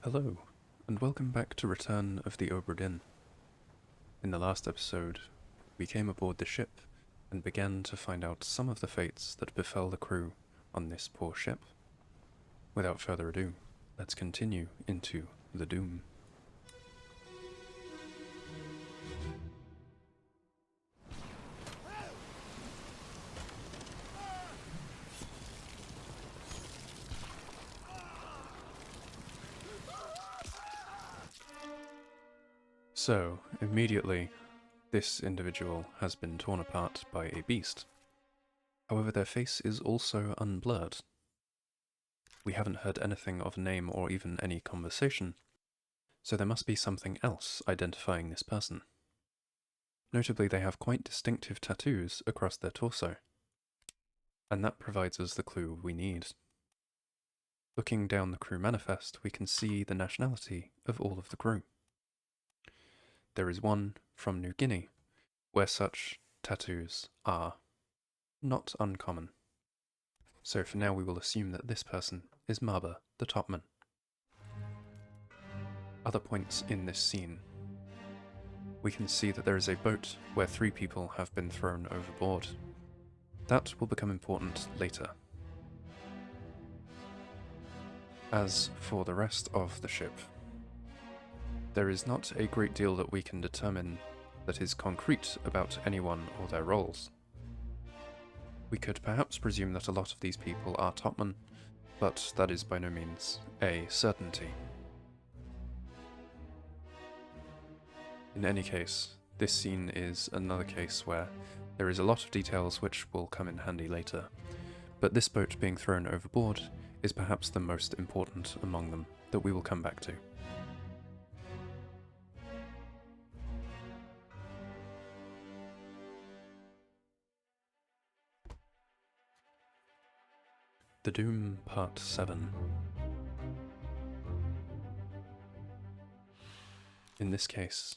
Hello, and welcome back to Return of the Obra Dinn. In the last episode, we came aboard the ship and began to find out some of the fates that befell the crew on this poor ship. Without further ado, let's continue into the Doom. So, immediately, this individual has been torn apart by a beast. However, their face is also unblurred. We haven't heard anything of name or even any conversation, so there must be something else identifying this person. Notably, they have quite distinctive tattoos across their torso, and that provides us the clue we need. Looking down the crew manifest, we can see the nationality of all of the crew. There is one from New Guinea, where such tattoos are not uncommon. So for now we will assume that this person is Maba, the topman. Other points in this scene. We can see that there is a boat where 3 people have been thrown overboard. That will become important later. As for the rest of the ship, there is not a great deal that we can determine that is concrete about anyone or their roles. We could perhaps presume that a lot of these people are topmen, but that is by no means a certainty. In any case, this scene is another case where there is a lot of details which will come in handy later, but this boat being thrown overboard is perhaps the most important among them that we will come back to. The Doom Part 7. In this case,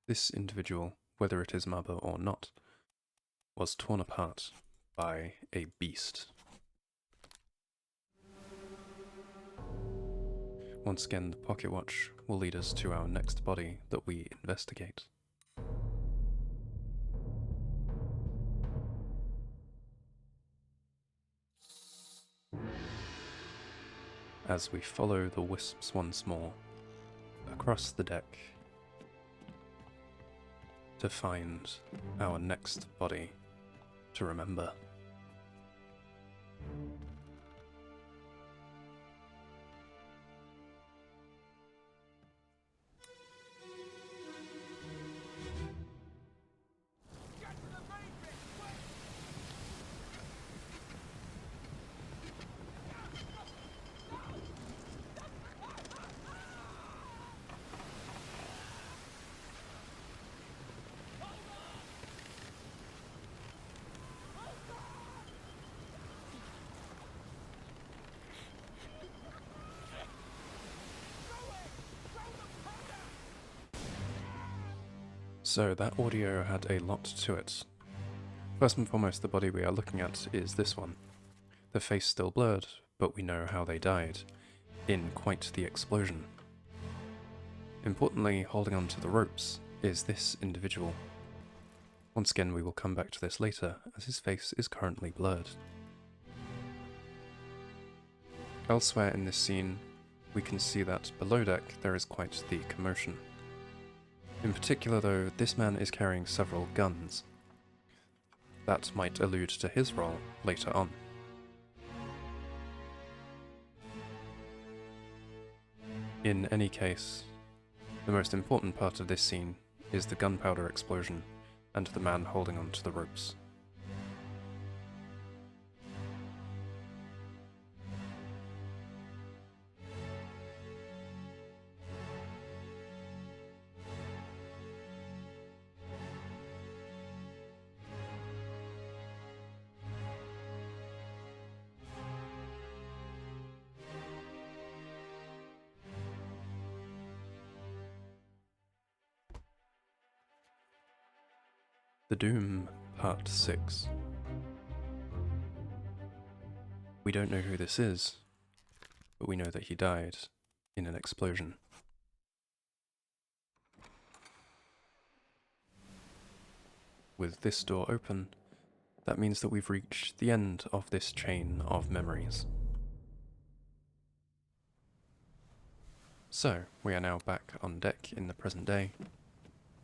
this individual, whether it is Maba or not, was torn apart by a beast. Once again, the pocket watch will lead us to our next body that we investigate. As we follow the wisps once more across the deck to find our next body to remember. So that audio had a lot to it. First and foremost, the body we are looking at is this one. The face still blurred, but we know how they died, in quite the explosion. Importantly, holding on to the ropes is this individual. Once again, we will come back to this later, as his face is currently blurred. Elsewhere in this scene, we can see that below deck there is quite the commotion. In particular though, this man is carrying several guns. That might allude to his role later on. In any case, the most important part of this scene is the gunpowder explosion and the man holding on to the ropes. The Doom Part 6. We don't know who this is, but we know that he died in an explosion. With this door open, that means that we've reached the end of this chain of memories. So, we are now back on deck in the present day,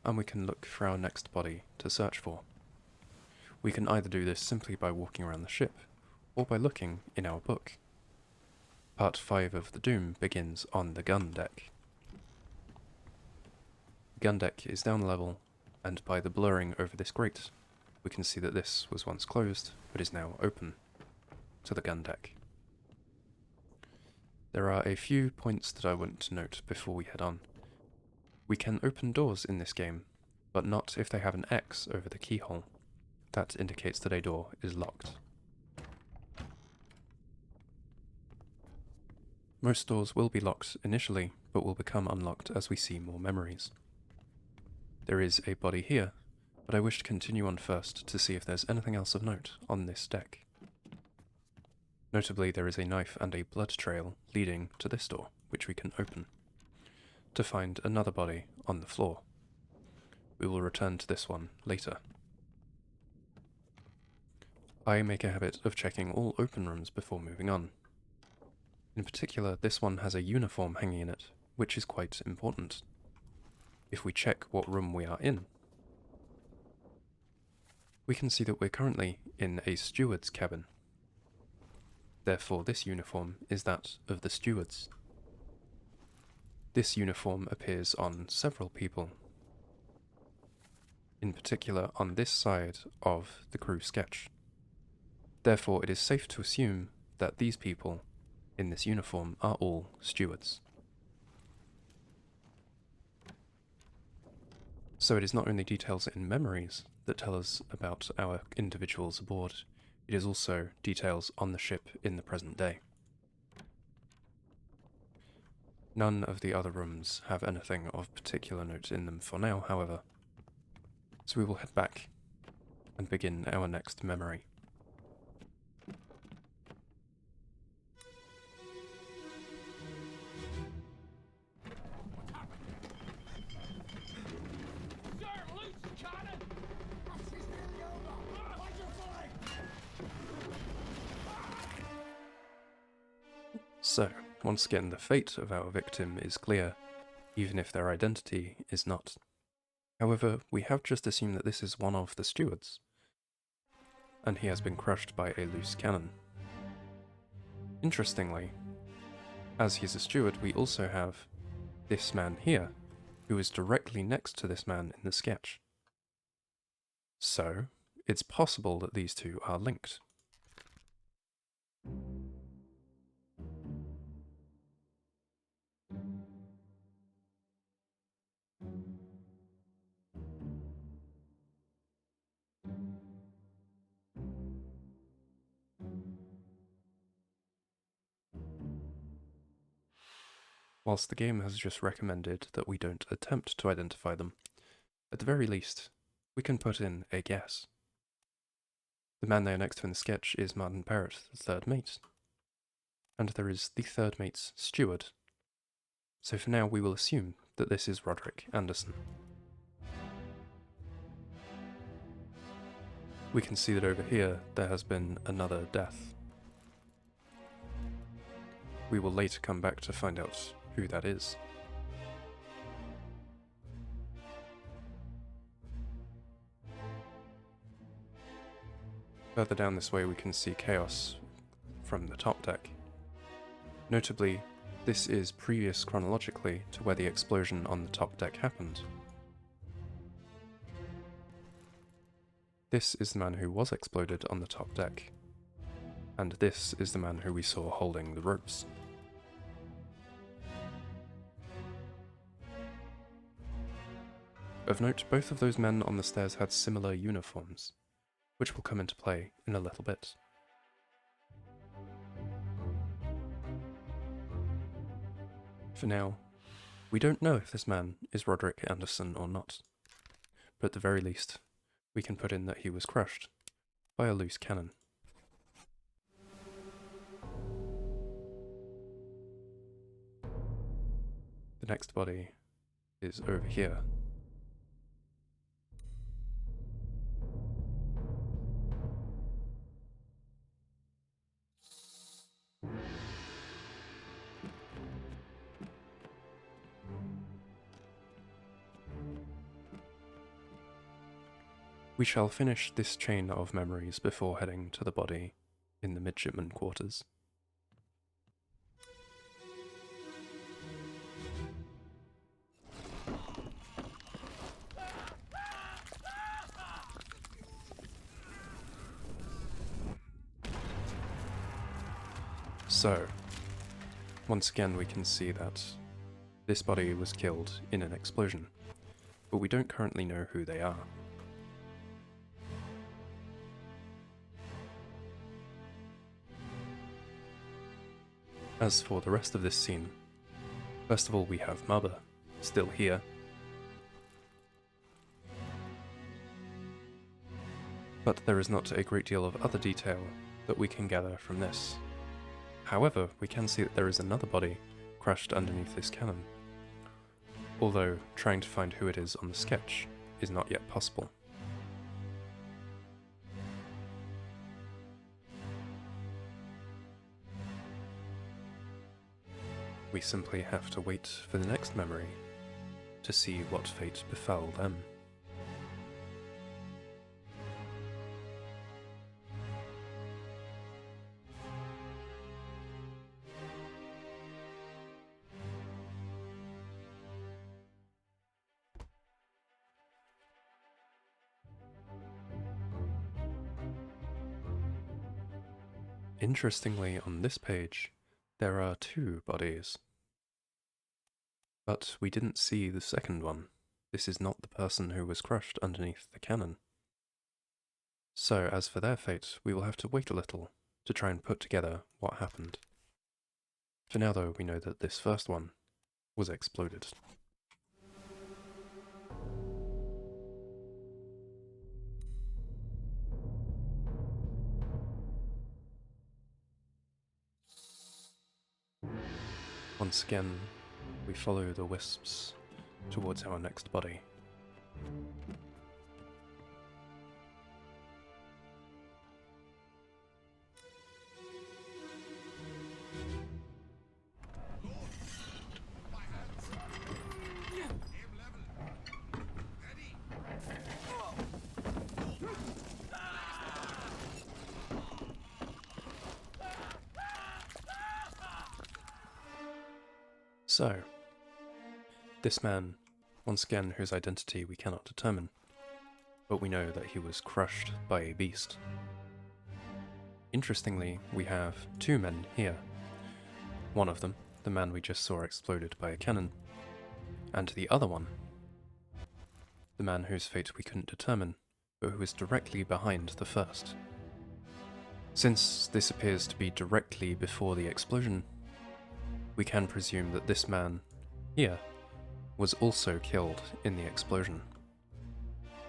and we can look for our next body to search for. We can either do this simply by walking around the ship, or by looking in our book. Part 5 of the Doom begins on the gun deck. The gun deck is down a level, and by the blurring over this grate, we can see that this was once closed, but is now open to the gun deck. There are a few points that I want to note before we head on. We can open doors in this game, but not if they have an X over the keyhole. That indicates that a door is locked. Most doors will be locked initially, but will become unlocked as we see more memories. There is a body here, but I wish to continue on first to see if there's anything else of note on this deck. Notably, there is a knife and a blood trail leading to this door, which we can open, to find another body on the floor. We will return to this one later. I make a habit of checking all open rooms before moving on. In particular, this one has a uniform hanging in it, which is quite important. If we check what room we are in, we can see that we're currently in a steward's cabin. Therefore, this uniform is that of the stewards. This uniform appears on several people, in particular on this side of the crew sketch. Therefore, it is safe to assume that these people in this uniform are all stewards. So it is not only details in memories that tell us about our individuals aboard, it is also details on the ship in the present day. None of the other rooms have anything of particular note in them for now, however, so we will head back and begin our next memory. So, once again, the fate of our victim is clear, even if their identity is not. However, we have just assumed that this is one of the stewards, and he has been crushed by a loose cannon. Interestingly, as he's a steward, we also have this man here, who is directly next to this man in the sketch. So, it's possible that these two are linked. Whilst the game has just recommended that we don't attempt to identify them, at the very least, we can put in a guess. The man they are next to in the sketch is Martin Parrott, the third mate, and there is the third mate's steward. So for now we will assume that this is Roderick Anderson. We can see that over here there has been another death. We will later come back to find out who that is. Further down this way we can see chaos from the top deck. Notably, this is previous chronologically to where the explosion on the top deck happened. This is the man who was exploded on the top deck, and this is the man who we saw holding the ropes. Of note, both of those men on the stairs had similar uniforms, which will come into play in a little bit. For now, we don't know if this man is Roderick Anderson or not, but at the very least, we can put in that he was crushed by a loose cannon. The next body is over here. We shall finish this chain of memories before heading to the body in the midshipman quarters. So, once again we can see that this body was killed in an explosion, but we don't currently know who they are. As for the rest of this scene, first of all we have Maba, still here. But there is not a great deal of other detail that we can gather from this. However, we can see that there is another body crushed underneath this cannon, although trying to find who it is on the sketch is not yet possible. We simply have to wait for the next memory to see what fate befell them. Interestingly, on this page, there are 2 bodies. But we didn't see the second one. This is not the person who was crushed underneath the cannon. So, as for their fate, we will have to wait a little to try and put together what happened. For now though, we know that this first one was exploded. Once again, we follow the wisps towards our next body. So, this man, once again whose identity we cannot determine, but we know that he was crushed by a beast. Interestingly, we have 2 men here. One of them, the man we just saw exploded by a cannon, and the other one, the man whose fate we couldn't determine, but who was directly behind the first. Since this appears to be directly before the explosion, we can presume that this man, here, was also killed in the explosion.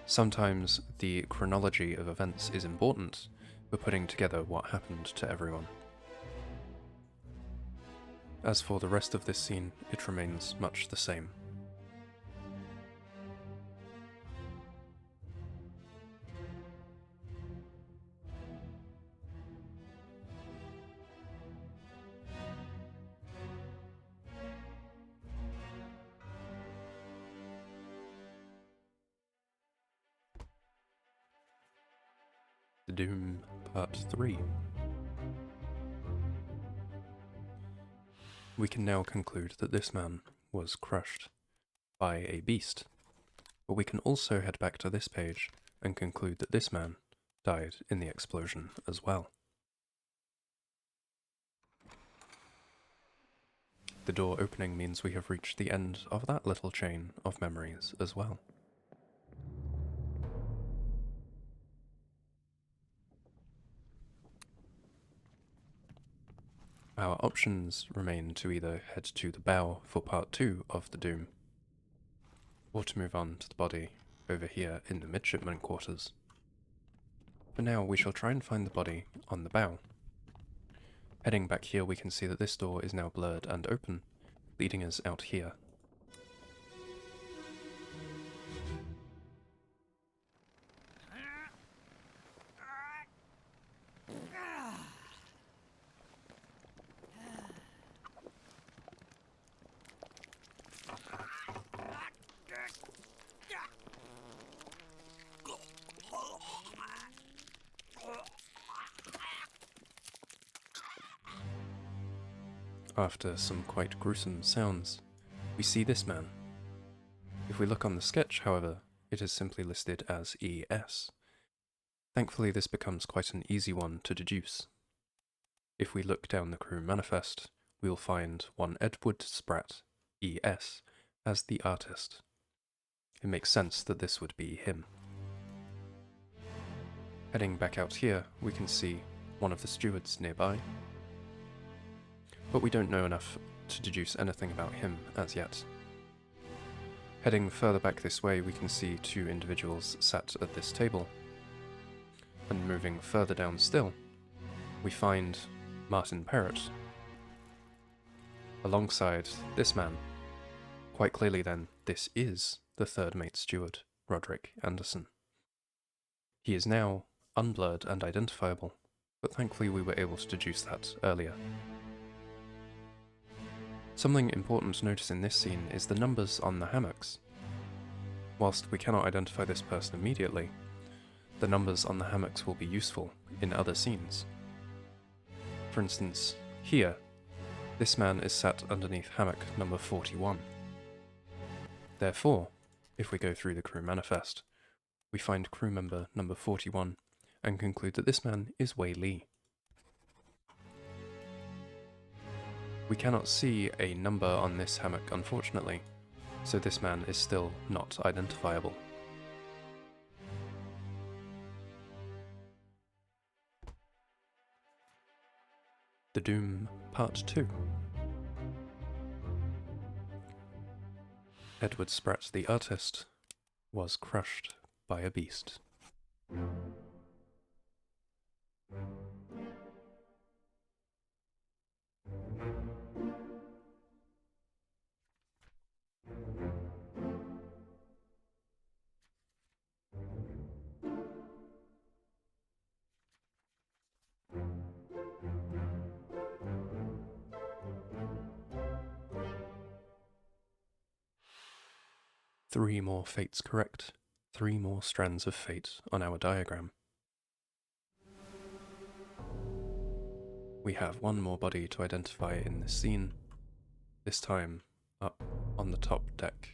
Sometimes the chronology of events is important for putting together what happened to everyone. As for the rest of this scene, it remains much the same. The Doom Part 3. We can now conclude that this man was crushed by a beast, but we can also head back to this page and conclude that this man died in the explosion as well. The door opening means we have reached the end of that little chain of memories as well. Our options remain to either head to the bow for part 2 of the Doom, or to move on to the body over here in the midshipman quarters. For now, we shall try and find the body on the bow. Heading back here, we can see that this door is now blurred and open, leading us out here. after some quite gruesome sounds, we see this man. If we look on the sketch, however, it is simply listed as ES. Thankfully, this becomes quite an easy one to deduce. If we look down the crew manifest, we will find one Edward Spratt, ES, as the artist. It makes sense that this would be him. Heading back out here, we can see one of the stewards nearby, but we don't know enough to deduce anything about him as yet. Heading further back this way, we can see two individuals sat at this table, and moving further down still, we find Martin Parrott alongside this man. Quite clearly then, this is the third mate steward, Roderick Anderson. He is now unblurred and identifiable, but thankfully we were able to deduce that earlier. Something important to notice in this scene is the numbers on the hammocks. Whilst we cannot identify this person immediately, the numbers on the hammocks will be useful in other scenes. For instance, here, this man is sat underneath hammock number 41. Therefore, if we go through the crew manifest, we find crew member number 41 and conclude that this man is Wei Li. We cannot see a number on this hammock, unfortunately, so this man is still not identifiable. The Doom Part 2. Edward Spratt, the artist, was crushed by a beast. Three more fates correct, 3 more strands of fate on our diagram. We have one more body to identify in this scene, this time up on the top deck.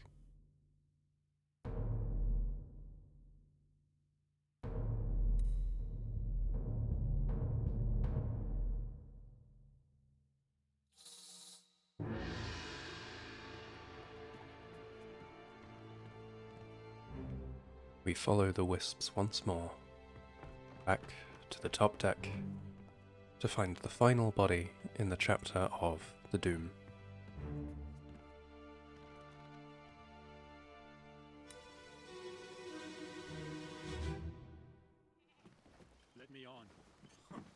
We follow the wisps once more, back to the top deck, to find the final body in the chapter of The Doom. Let me on.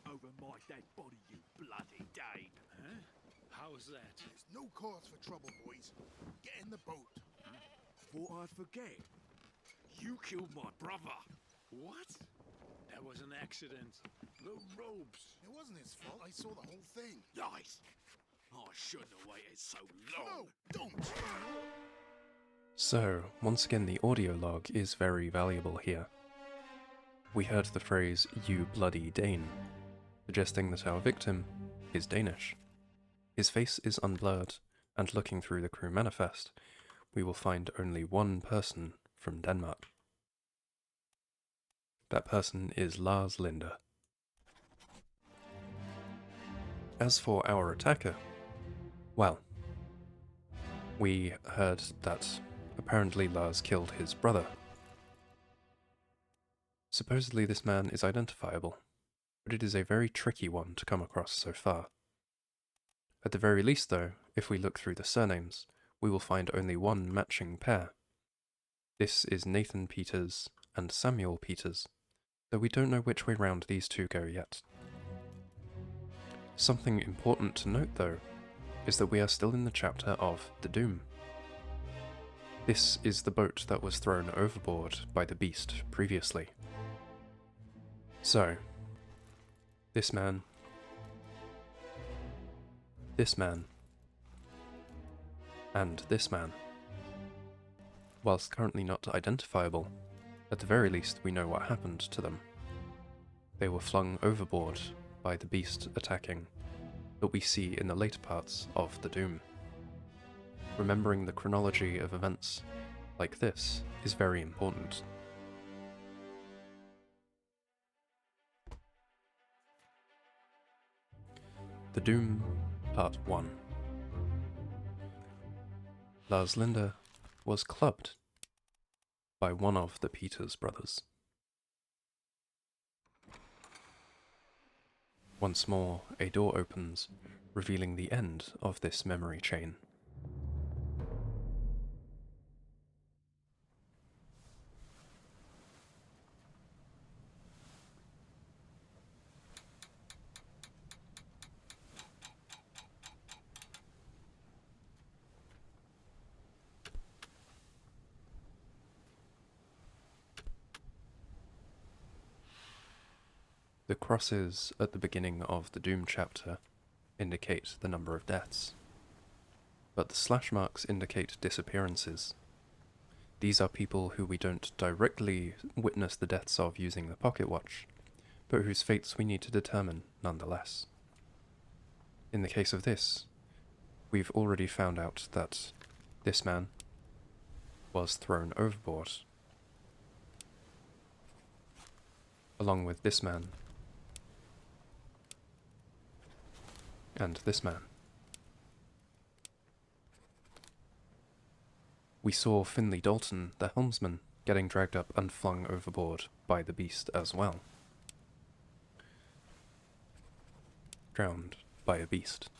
Over my dead body, you bloody Dane. Huh? How's that? There's no cause for trouble, boys. Get in the boat. Thought I'd forget. You killed my brother. What? That was an accident. The robes. It wasn't his fault. I saw the whole thing. Lies. I shouldn't have waited so long. No, don't. So, once again the audio log is very valuable here. We heard the phrase, "you bloody Dane," suggesting that our victim is Danish. His face is unblurred, and looking through the crew manifest, we will find only one person from Denmark. That person is Lars Linder. As for our attacker, well, we heard that apparently Lars killed his brother. Supposedly this man is identifiable, but it is a very tricky one to come across so far. At the very least though, if we look through the surnames, we will find only one matching pair. This is Nathan Peters and Samuel Peters, though we don't know which way round these two go yet. Something important to note though, is that we are still in the chapter of The Doom. This is the boat that was thrown overboard by the beast previously. So, this man, and this man. Whilst currently not identifiable, at the very least we know what happened to them. They were flung overboard by the beast attacking that we see in the later parts of the Doom. Remembering the chronology of events like this is very important. The Doom, Part 1. Lars Linde was clubbed by one of the Peters brothers. Once more, a door opens, revealing the end of this memory chain. The crosses at the beginning of the Doom chapter indicate the number of deaths, but the slash marks indicate disappearances. These are people who we don't directly witness the deaths of using the pocket watch, but whose fates we need to determine nonetheless. In the case of this, we've already found out that this man was thrown overboard, along with this man and this man. We saw Finley Dalton, the helmsman, getting dragged up and flung overboard by the beast as well. Drowned by a beast.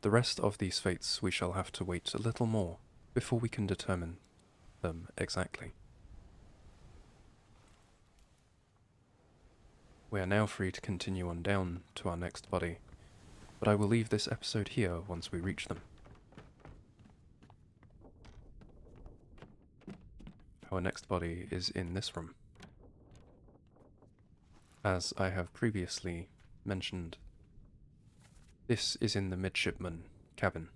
The rest of these fates we shall have to wait a little more before we can determine them exactly. We are now free to continue on down to our next body, but I will leave this episode here once we reach them. Our next body is in this room. As I have previously mentioned, this is in the midshipman cabin,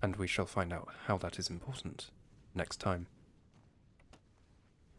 and we shall find out how that is important next time.